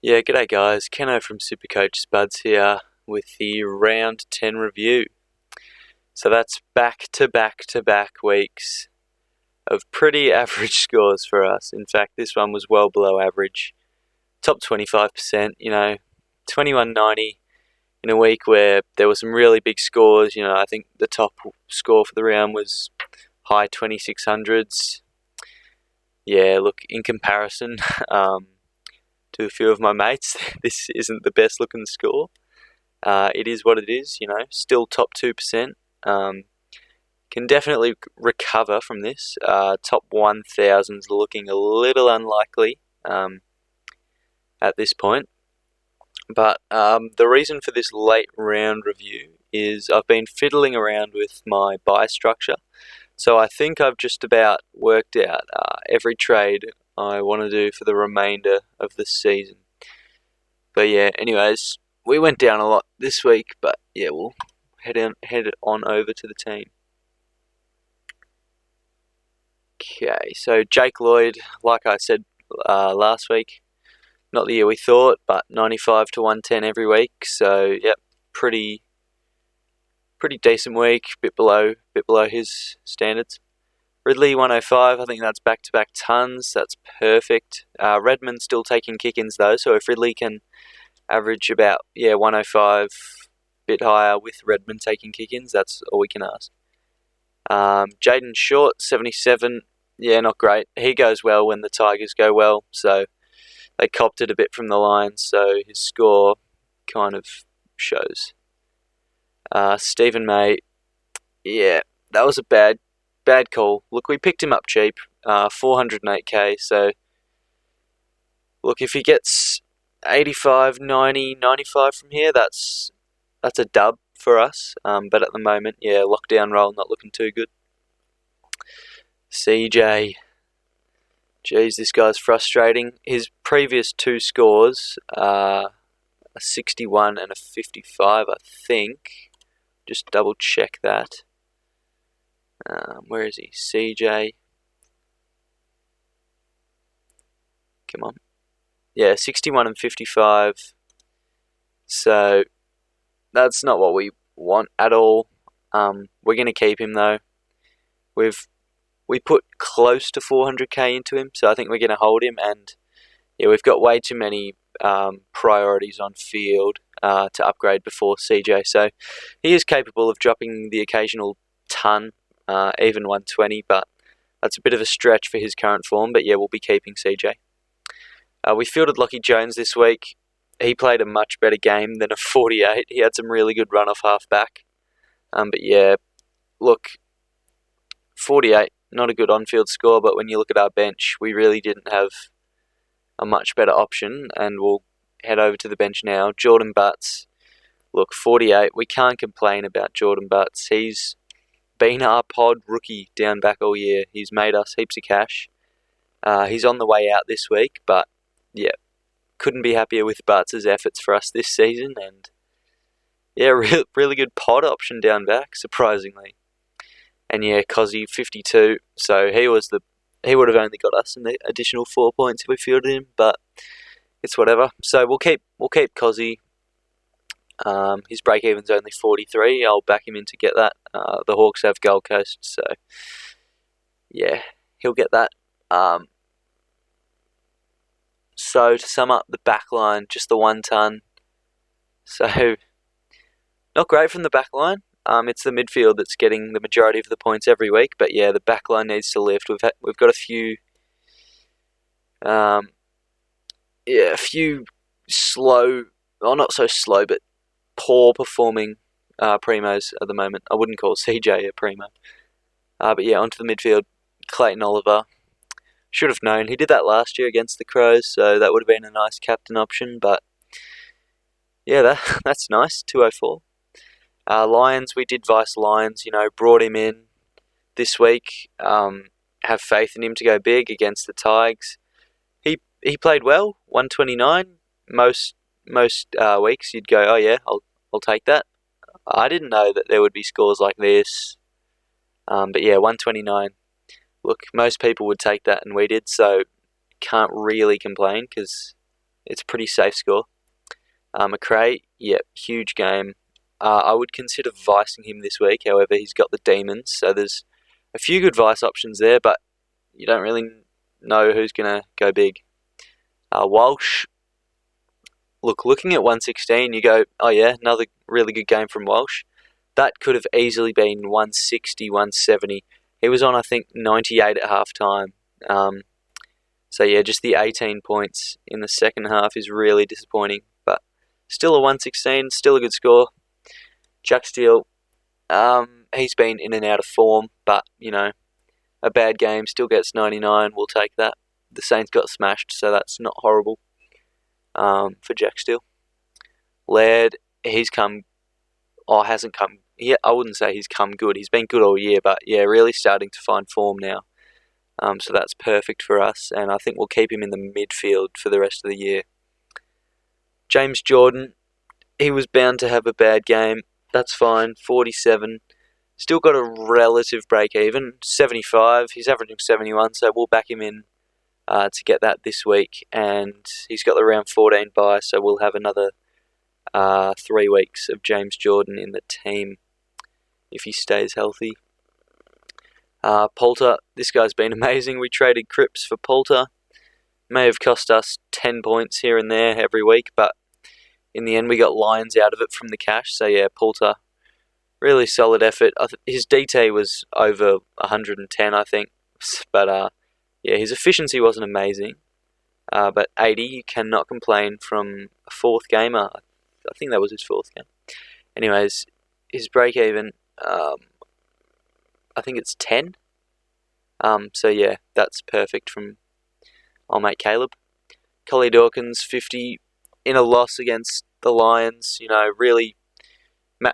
Yeah, g'day guys. Kenno from Supercoach Spuds here with the round 10 review. So that's back to back to back weeks of pretty average scores for us. In fact, this one was well below average. Top 25%, 2190 in a week where there were some really big scores. I think the top score for the round was high 2600s. Yeah, look, in comparison, to a few of my mates, this isn't the best looking score. It is what it is, still top 2%. Can definitely recover from this. Top 1000's looking a little unlikely at this point. But the reason for this late round review is I've been fiddling around with my buy structure. So I think I've just about worked out every trade I want to do for the remainder of the season. But yeah, anyways, we went down a lot this week, but yeah, we'll head on over to the team. Okay, so Jake Lloyd, like I said last week, not the year we thought, but 95 to 110 every week. So yep, pretty decent week, bit below his standards. Ridley 105, I think that's back-to-back tons. That's perfect. Redmond's still taking kick-ins though, so if Ridley can average about 105, bit higher with Redmond taking kick-ins, that's all we can ask. Jaden Short 77, not great. He goes well when the Tigers go well, so they copped it a bit from the Lions, so his score kind of shows. Stephen May, that was a bad call. Look, we picked him up cheap, 408k, so look, if he gets 85, 90, 95 from here, that's a dub for us, but at the moment, lockdown roll not looking too good. CJ, geez, this guy's frustrating. His previous two scores are a 61 and a 55, I think. Just double check that. Where is he? CJ. Come on. 61 and 55. So that's not what we want at all. We're going to keep him though. We put close to 400k into him, so I think we're going to hold him. And we've got way too many priorities on field to upgrade before CJ. So he is capable of dropping the occasional ton. Even 120, but that's a bit of a stretch for his current form. But we'll be keeping CJ. We fielded Lockie Jones this week. He played a much better game than a 48. He had some really good run off half back. Look, 48, not a good on-field score, but when you look at our bench, we really didn't have a much better option, and we'll head over to the bench now. Jordan Butts, look, 48. We can't complain about Jordan Butts. He's been our pod rookie down back all year. He's made us heaps of cash. He's on the way out this week, but couldn't be happier with Butts' efforts for us this season. And really good pod option down back, surprisingly. And Cozzy 52. So he would have only got us an additional 4 points if we fielded him, but it's whatever. So we'll keep Cozzy. His break-even's only 43. I'll back him in to get that. The Hawks have Gold Coast, so he'll get that. So to sum up the back line, just the 1 ton. So not great from the back line. It's the midfield that's getting the majority of the points every week, but the back line needs to lift. We've got a few slow, well, not so slow, but poor performing primos at the moment. I wouldn't call CJ a primo. But onto the midfield. Clayton Oliver. Should have known. He did that last year against the Crows, so that would have been a nice captain option. But that's nice. 204. Lions, we did vice Lions. Brought him in this week. Have faith in him to go big against the Tigers. He played well. 129. Most weeks you'd go, I'll take that. I didn't know that there would be scores like this. But 129. Look, most people would take that, and we did, so can't really complain because it's a pretty safe score. McRae, yeah, huge game. I would consider vicing him this week. However, he's got the Demons, so there's a few good vice options there, but you don't really know who's going to go big. Walsh, looking at 116, you go, oh yeah, another really good game from Walsh. That could have easily been 160, 170. He was on, I think, 98 at half time. So yeah, just the 18 points in the second half is really disappointing. But still a 116, still a good score. Jack Steele, he's been in and out of form, but, a bad game, still gets 99, we'll take that. The Saints got smashed, so that's not horrible for Jack Steele. Laird, hasn't come. Yeah, I wouldn't say he's come good. He's been good all year, but yeah, really starting to find form now. So that's perfect for us, and I think we'll keep him in the midfield for the rest of the year. James Jordan, he was bound to have a bad game. That's fine, 47. Still got a relative break even, 75. He's averaging 71, so we'll back him in to get that this week. And he's got the round 14 bye, so we'll have another 3 weeks of James Jordan in the team if he stays healthy. Poulter, this guy's been amazing. We traded Cripps for Poulter. May have cost us 10 points here and there every week, but in the end we got Lions out of it from the cash. So yeah, Poulter, really solid effort. His DT was over 110, I think. But yeah, his efficiency wasn't amazing. But 80, you cannot complain from a fourth gamer. I think that was his fourth game. Anyways, his break even, I think it's 10. So yeah, that's perfect from old mate Caleb. Collie Dawkins, 50 in a loss against the Lions. Really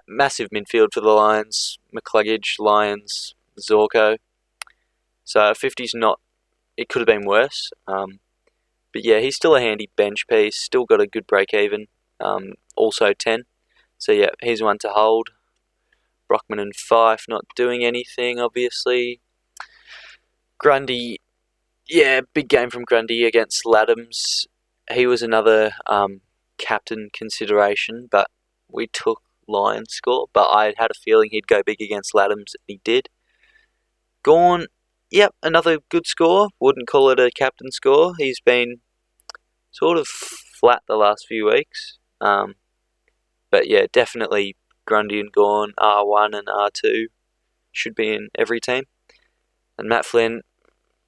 massive midfield for the Lions. McCluggage, Lions, Zorko. So 50's not. It could have been worse. But yeah, he's still a handy bench piece. Still got a good break even. Also 10. So yeah, he's one to hold. Brockman and Fife not doing anything, obviously. Grundy, yeah, big game from Grundy against Laddams. He was another captain consideration, but we took Lions score. But I had a feeling he'd go big against Laddams, and he did. Gawn, yep, another good score. Wouldn't call it a captain score. He's been sort of flat the last few weeks. But yeah, definitely Grundy and Gawn, R1 and R2 should be in every team. And Matt Flynn,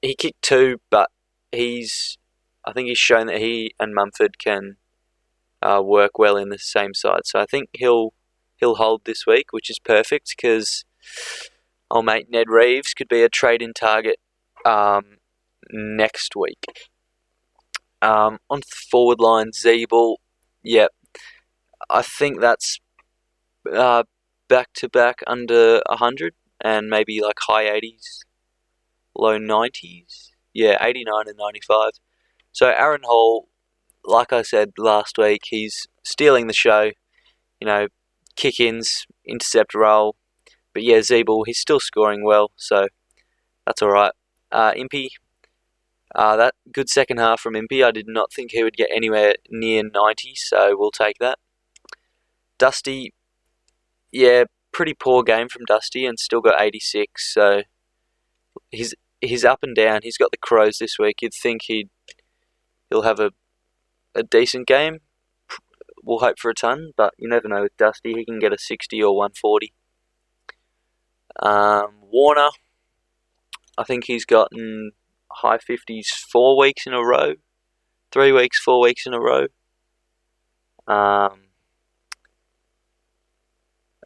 he kicked 2, but I think he's shown that he and Mumford can work well in the same side. So I think he'll hold this week, which is perfect because old mate Ned Reeves could be a trade-in target next week. On the forward line, Zeeble, yep. I think that's back-to-back under 100 and maybe like high 80s, low 90s. Yeah, 89 and 95. So Aaron Hall, like I said last week, he's stealing the show. Kick-ins, intercept roll. But yeah, Zeeble, he's still scoring well, so that's alright. Impey, that good second half from Impey. I did not think he would get anywhere near 90, so we'll take that. Dusty, yeah, pretty poor game from Dusty and still got 86, so he's up and down. He's got the Crows this week. You'd think he'll have a decent game. We'll hope for a ton, but you never know with Dusty. He can get a 60 or 140. Warner, I think he's gotten high 50s 4 weeks in a row. 3 weeks, 4 weeks in a row.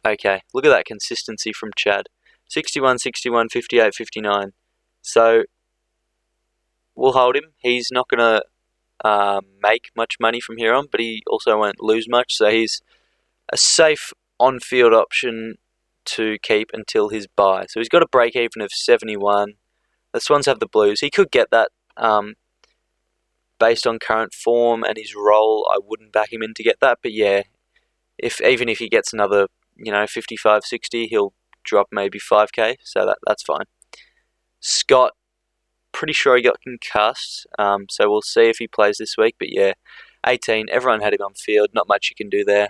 Okay, look at that consistency from Chad. 61, 61, 58, 59. So, we'll hold him. He's not going to make much money from here on, but he also won't lose much. So, he's a safe on-field option to keep until his bye. So, he's got a break-even of 71. The Swans have the Blues. He could get that based on current form and his role. I wouldn't back him in to get that, but yeah, even if he gets another 55, 60, he'll drop maybe 5k, so that's fine. Scott, pretty sure he got concussed, so we'll see if he plays this week, but yeah, 18, everyone had him on field, not much you can do there.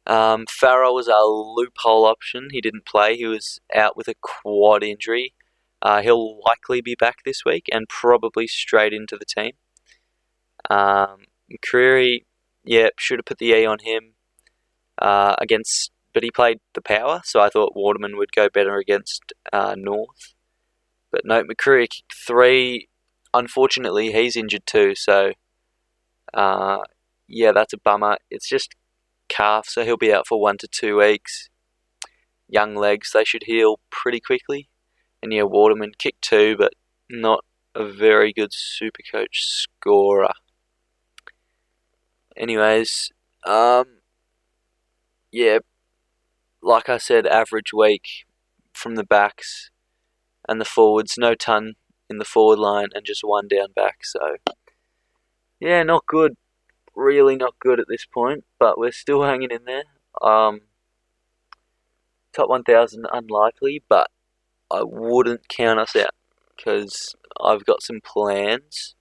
Farrell was our loophole option. He didn't play. He was out with a quad injury. He'll likely be back this week and probably straight into the team. McCreary, should have put the E on him but he played the power, so I thought Waterman would go better against North. But no, McCreary kicked 3. Unfortunately, he's injured too, so that's a bummer. It's just calf, so he'll be out for 1 to 2 weeks. Young legs, they should heal pretty quickly. And Waterman kicked 2, but not a very good Supercoach scorer. Anyways, like I said, average week from the backs and the forwards. No ton in the forward line and just 1 down back. So, not good. Really not good at this point, but we're still hanging in there. Top 1,000 unlikely, but I wouldn't count us out because I've got some plans.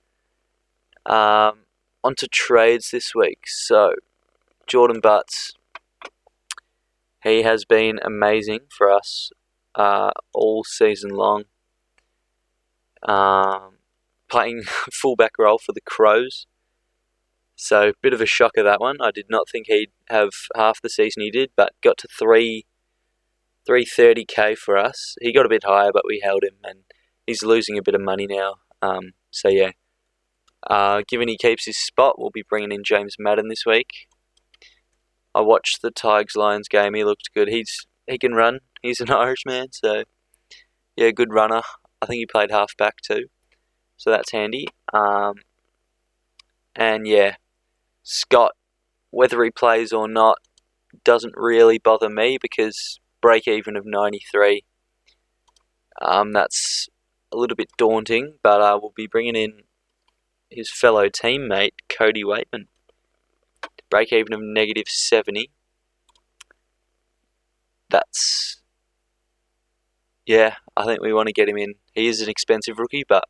Onto trades this week. So, Jordan Butts, he has been amazing for us all season long. Playing fullback role for the Crows. So, bit of a shocker that one. I did not think he'd have half the season he did, but got to 330k for us. He got a bit higher, but we held him, and he's losing a bit of money now. Given he keeps his spot, we'll be bringing in James Madden this week. I watched the Tigers-Lions game. He looked good. He can run. He's an Irishman, so good runner. I think he played half-back too, so that's handy. Scott, whether he plays or not, doesn't really bother me because break-even of 93. That's a little bit daunting, but we'll be bringing in his fellow teammate, Cody Waitman. Break-even of negative 70. I think we want to get him in. He is an expensive rookie, but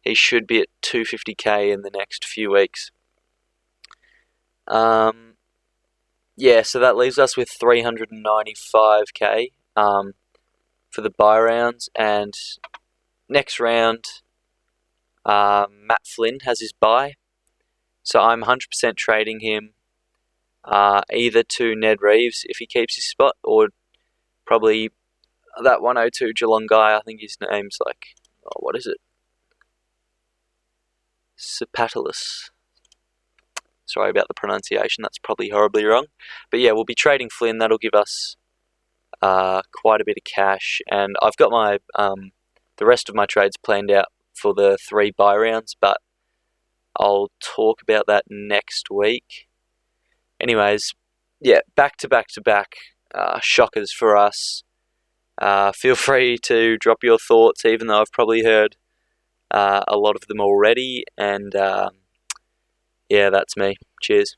he should be at 250k in the next few weeks. So that leaves us with 395k for the bye rounds, and next round, Matt Flynn has his bye, so I'm 100% trading him either to Ned Reeves if he keeps his spot, or probably that 102 Geelong guy. I think his name's what is it? Sapatalis. Sorry about the pronunciation, that's probably horribly wrong. But we'll be trading Flynn. That'll give us quite a bit of cash, and I've got my the rest of my trades planned out for the 3 bye rounds, but I'll talk about that next week. Anyways, back to back shockers for us. Feel free to drop your thoughts, even though I've probably heard a lot of them already, and that's me. Cheers.